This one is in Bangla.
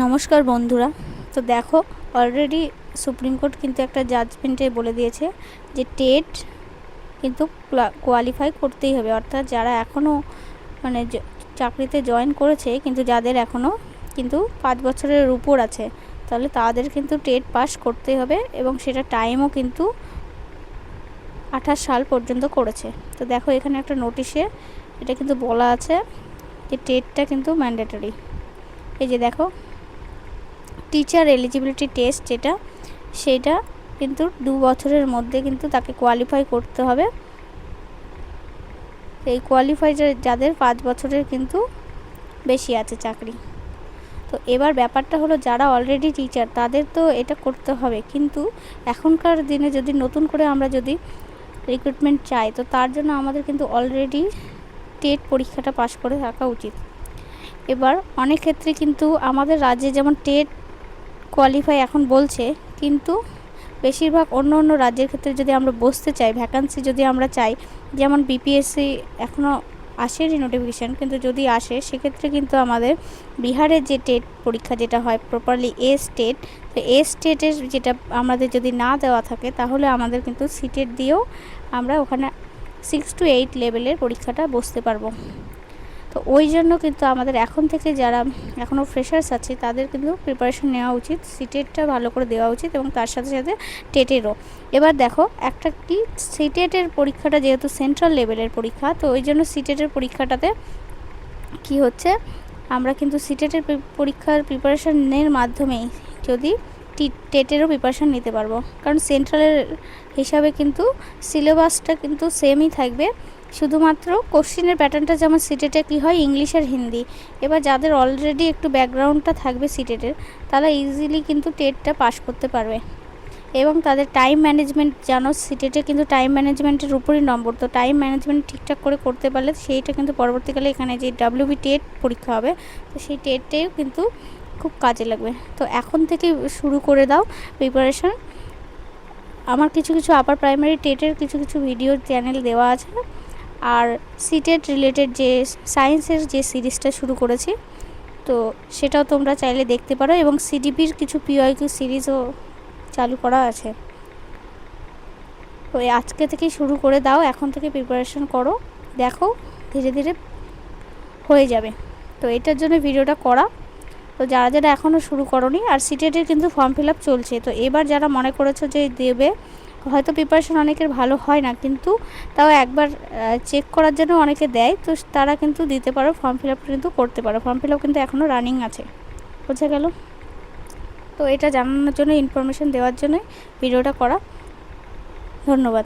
নমস্কার বন্ধুরা। তো দেখো, অলরেডি সুপ্রিম কোর্ট কিন্তু একটা জাজমেন্টে বলে দিয়েছে যে টেট কিন্তু কোয়ালিফাই করতেই হবে। অর্থাৎ যারা এখনও মানে চাকরিতে জয়েন করেছে কিন্তু যাদের এখনও কিন্তু 5 বছরের উপর আছে, তাহলে তাদের কিন্তু টেট পাস করতেই হবে এবং সেটা টাইমও কিন্তু 28 সাল পর্যন্ত করেছে। তো দেখো, এখানে একটা নোটিশে এটা কিন্তু বলা আছে যে টেটটা কিন্তু ম্যান্ডেটরি। এই যে দেখো, টিচার এলিজিবিলিটি টেস্ট যেটা, সেটা কিন্তু 2 বছরের মধ্যে কিন্তু তাকে কোয়ালিফাই করতে হবে। এই কোয়ালিফাই যাদের 5 বছরের কিন্তু বেশি আছে চাকরি। তো এবার ব্যাপারটা হলো, যারা অলরেডি টিচার তাদের তো এটা করতে হবে, কিন্তু এখনকার দিনে যদি নতুন করে আমরা যদি রিক্রুটমেন্ট চাই, তো তার জন্য আমাদের কিন্তু অলরেডি টেট পরীক্ষাটা পাশ করে থাকা উচিত। এবার অনেক ক্ষেত্রে কিন্তু আমাদের রাজ্যে যেমন টেট কোয়ালিফাই এখন বলছে, কিন্তু বেশিরভাগ অন্য অন্য রাজ্যের ক্ষেত্রে যদি আমরা বসতে চাই, ভ্যাকান্সি যদি আমরা চাই, যেমন বিপিএসসি এখনও আসেনি নোটিফিকেশান, কিন্তু যদি আসে সেক্ষেত্রে কিন্তু আমাদের বিহারের যে টেট পরীক্ষা যেটা হয় প্রপারলি স্টেট, তো স্টেটের যেটা আমাদের যদি না দেওয়া থাকে, তাহলে আমাদের কিন্তু সিটেট দিয়েও আমরা ওখানে 6 to 8 লেভেলের পরীক্ষাটা বসতে পারবো। তো ওই জন্য কিন্তু আমাদের এখন থেকে যারা এখনও ফ্রেশার্স আছে তাদের কিন্তু প্রিপারেশন নেওয়া উচিত, সিটেটটা ভালো করে দেওয়া উচিত এবং তার সাথে সাথে টেটেরও। এবার দেখো, একটা কি সিটেটের পরীক্ষাটা যেহেতু সেন্ট্রাল লেভেলের পরীক্ষা, তো ওই জন্য সিটেটের পরীক্ষাটাতে কি হচ্ছে, আমরা কিন্তু সিটেটের পরীক্ষার প্রিপারেশনের মাধ্যমেই যদি টেটেরও প্রিপারেশান নিতে পারবো, কারণ সেন্ট্রালের হিসাবে কিন্তু সিলেবাসটা কিন্তু সেমই থাকবে, শুধুমাত্র কোশ্চেনের প্যাটার্নটা যেমন সিটেটে কী হয় ইংলিশ আর হিন্দি। এবার যাদের অলরেডি একটু ব্যাকগ্রাউন্ডটা থাকবে সিটেটের, তারা ইজিলি কিন্তু টেটটা পাস করতে পারবে এবং তাদের টাইম ম্যানেজমেন্ট, জানো সিটেটে কিন্তু টাইম ম্যানেজমেন্টের উপরই নম্বর, তো টাইম ম্যানেজমেন্ট ঠিকঠাক করে করতে পারলে সেইটা কিন্তু পরবর্তীকালে এখানে যে ডাব্লিউবি টেট পরীক্ষা হবে, তো সেই টেটেও কিন্তু খুব কাজে লাগবে। তো এখন থেকে শুরু করে দাও প্রিপারেশান। আমার কিছু কিছু আপার প্রাইমারি টেটের কিছু কিছু ভিডিও চ্যানেল দেওয়া আছে, আর সিটেট রিলেটেড যে সায়েন্সের যে সিরিজটা শুরু করেছি, তো সেটাও তোমরা চাইলে দেখতে পারো, এবং সিডিপির কিছু পিওয়াইকিউ সিরিজও চালু করা আছে। তো আজকে থেকে শুরু করে দাও, এখন থেকে প্রিপারেশন করো, দেখো ধীরে ধীরে হয়ে যাবে। তো এটার জন্য ভিডিওটা করা। তো যারা যারা এখনও শুরু করোনি, আর সিটেটের কিন্তু ফর্ম ফিল আপ চলছে, তো এবার যারা মনে করেছো যে দেবে, হয়তো প্রিপারেশন অনেকের ভালো হয় না, কিন্তু তাও একবার চেক করার জন্য অনেকে দেয়, তো তারা কিন্তু দিতে পারো, ফর্ম ফিল আপ কিন্তু করতে পারো। ফর্ম ফিল আপ কিন্তু এখনও রানিং আছে, বোঝা গেল? তো এটা জানানোর জন্য, ইনফরমেশন দেওয়ার জন্য ভিডিওটা করা। ধন্যবাদ।